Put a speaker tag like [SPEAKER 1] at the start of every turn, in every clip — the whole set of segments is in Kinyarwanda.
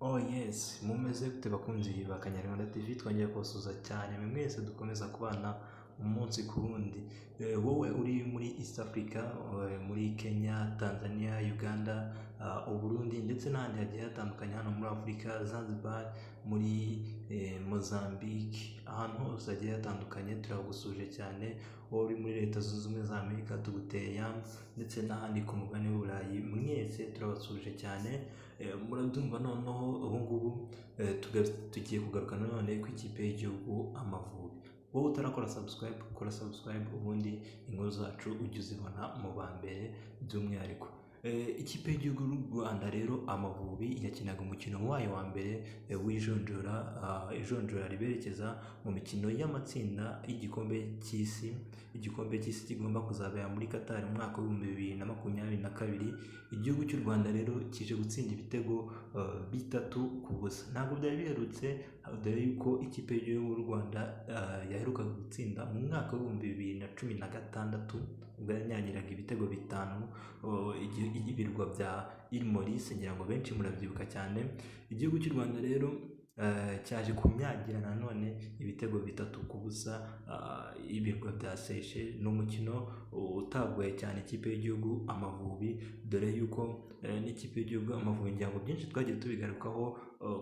[SPEAKER 1] Oh yes, mumeze gute bakunzi ba Kanyarwanda TV, twongeye kubasuhuza cyane mwe mwese dukomeza kubana umunsi ku wundi. Wowe uri muri East Africa, muri Kenya, Tanzania, Uganda, Uburundi ndetse n'ahandi hagiye hatandukanye hano muri Afurika, Zanzibar, muri Mozambique, ahantu hose hagiye hatandukanye turagusuje cyane. Wowe uri muri Leta Zunze Ubumwe za Amerika tuguteye yam, ndetse n'ahandi ku mugabane w'Uburayi, mwese turabasuje cyane. Murabyumva noneho ubu ngubu tugiye kugaruka none ku ikipe y'igihugu Amavubi. Wowe utarakora subscribe, kora subscribe ubundi inkuru zacu ujye uzibona mu ba mbere by'umwihariko. Ikipe y'igihugu y'u Rwanda rero Amavubi yakinaga umukino wayo wa mbere ijonjora riberekeza mu mikino y'amatsinda y'igikombe cy'isi. Igikombe cy'isi kigomba kuzabera muri Qatar mu mwaka w'2022. Igihugu cy'u Rwanda rero kije gutsinda ibitego 3-0. Ntabwo byari biherutse, dore yuko ikipe y'igihugu y'u Rwanda yaherukaga gutsinda mu mwaka w'2016 ubwo yanyagiraga ibitego 5 ibirwa bya Île Maurice, ngira ngo benshi murabyibuka cyane. Igihugu cy'u Rwanda rero cyaje kumyagira nanone ibitego 3-0 ibirwa bya Seychelles. Ni umukino utagoye cyane ikipe y'igihugu Amavubi, dore yuko n'ikipe y'igihugu Amavubi ngira ngo byinshi twagiye tubigarukaho,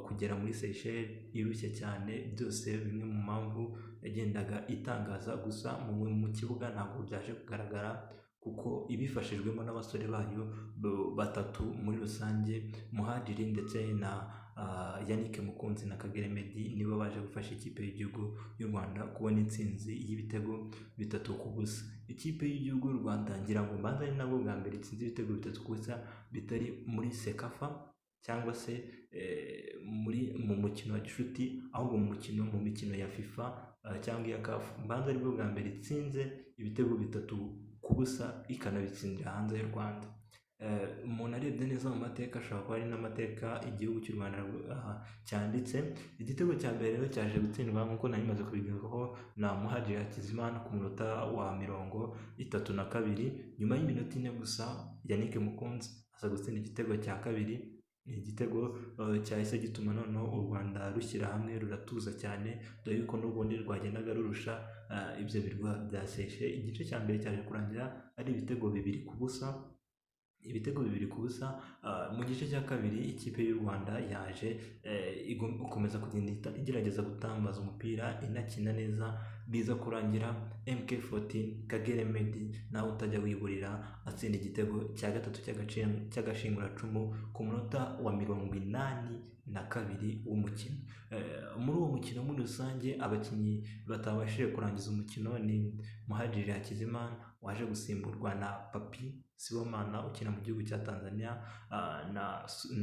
[SPEAKER 1] kugera muri Seychelles irushye cyane, byose bimwe mu mpamvu yagendaga itangaza. Gusa mu kibuga ntabwo byaje kugaragara kuko ibifashijwemo n'abasore bayo batatu muri rusange, Muhadjili ndetse na Yannick Mukunzi na Kagere Meddie, nibo baje gufasha ikipe y'igihugu y'u Rwanda kubona intsinzi y'ibitego 3-0. Ikipe y'igihugu y'u Rwanda ngira ngo mbanza ari nabwo bwa mbere itsinze ibitego 3-0 bitari muri Sekafa cyangwa se mu mukino wa gishuti, ahubwo mu mikino ya FIFA cyangwa iya CAF. Mbanza aribwo bwa mbere itsinze ibitego 3-0 ikanabitsindira hanze y'u Rwanda. Umuntu arebye neza mu mateka ashobora kuba ari n'amateka igihugu cy'u Rwanda cyanditse. Igitego cya mbere rero cyaje gutsindwa nk'uko nari maze kubigarukaho na Muhadjili Hakizimana ku munota wa 32. Nyuma y'iminota 4 gusa Yannick Mukunzi aza gutsinda igitego cya kabiri. Ni igitego cyahise gituma noneho u Rwanda rushyira hamwe ruratuza cyane, dore yuko n'ubundi rwagendaga rurusha ibyo birwa bya Seychelles. Igice cya mbere cyaje kurangira ari ibitego 2-0. Mu gice cya kabiri ikipe y'u Rwanda yaje gukomeza kugenda igerageza gutambaza umupira inakina neza, biza kurangira MK14 Kagere Meddie nawe utajya wiburira atsinda igitego cya gatatu cy'agashinguracumu ku munota wa 82 w'umukino. Muri uwo mukino muri rusange abakinnyi batabashije kurangiza umukino ni Muhadjili Hakizimana waje gusimburwa na Papi Sibomana ukina mu gihugu cya Tanzania,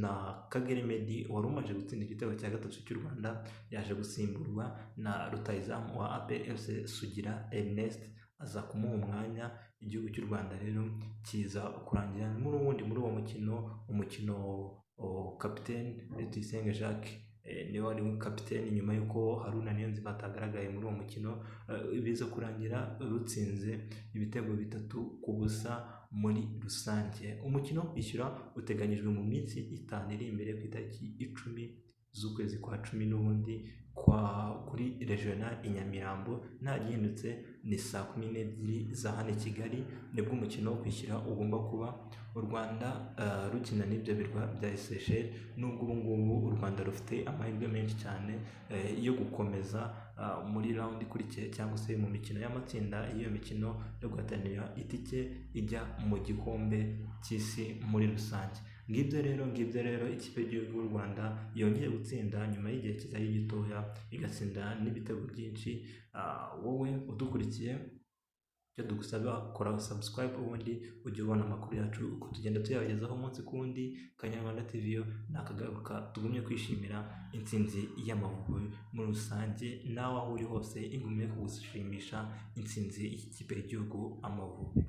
[SPEAKER 1] na Kagere Meddie wari umaze gutsinda igitego cya gatatu cy'u Rwanda, yaje gusimburwa na rutahizamu wa APR FC Sugira Ernest aza kumuha umwanya. Igihugu cy'u Rwanda rero kiza kurangira muri uwo mukino kapiteni Tuyisenge Jacques niwe wari kapiteni, nyuma y'uko Haruna Niyonzima atagaragaye muri uwo mukino. Biza kurangira rutsinze ibitego 3-0 muri rusange. Umukino wo kwishyura uteganyijwe mu minsi 5 iri imbere, ku itariki 10 z'ukwezi kwa 10 n'ubundi kuri regional i Nyamirambo. Nta gihindutse ni saa 12 za hano i Kigali nibwo umukino wo kwishyura ugomba kuba. U Rwanda rukina n'ibyo birwa bya Seychelles, nubwo ubu ngubu u Rwanda rufite amahirwe menshi cyane yo gukomeza muri round ikurikiye cyangwa se mu mikino y'amatsinda y'iyo mikino yo guhatanira itike ijya mu gikombe cy'isi muri rusange. Ngibyo rero ikipe y'igihugu y'u Rwanda yongeye gutsinda nyuma y'igihe kitari gitoya, igatsinda n'ibitego byinshi. Wowe udukurikiye, icyo dugusaba kora subscribe ubundi ujye ubona amakuru yacu uko tugenda tuyabagezaho umunsi ku wundi. Kanyarwanda TV yo nakagaruka, tugumye kwishimira intsinzi y'Amavubi muri rusange. Nawe aho uri hose igumye kugushimisha intsinzi y'ikipe y'igihugu Amavubi.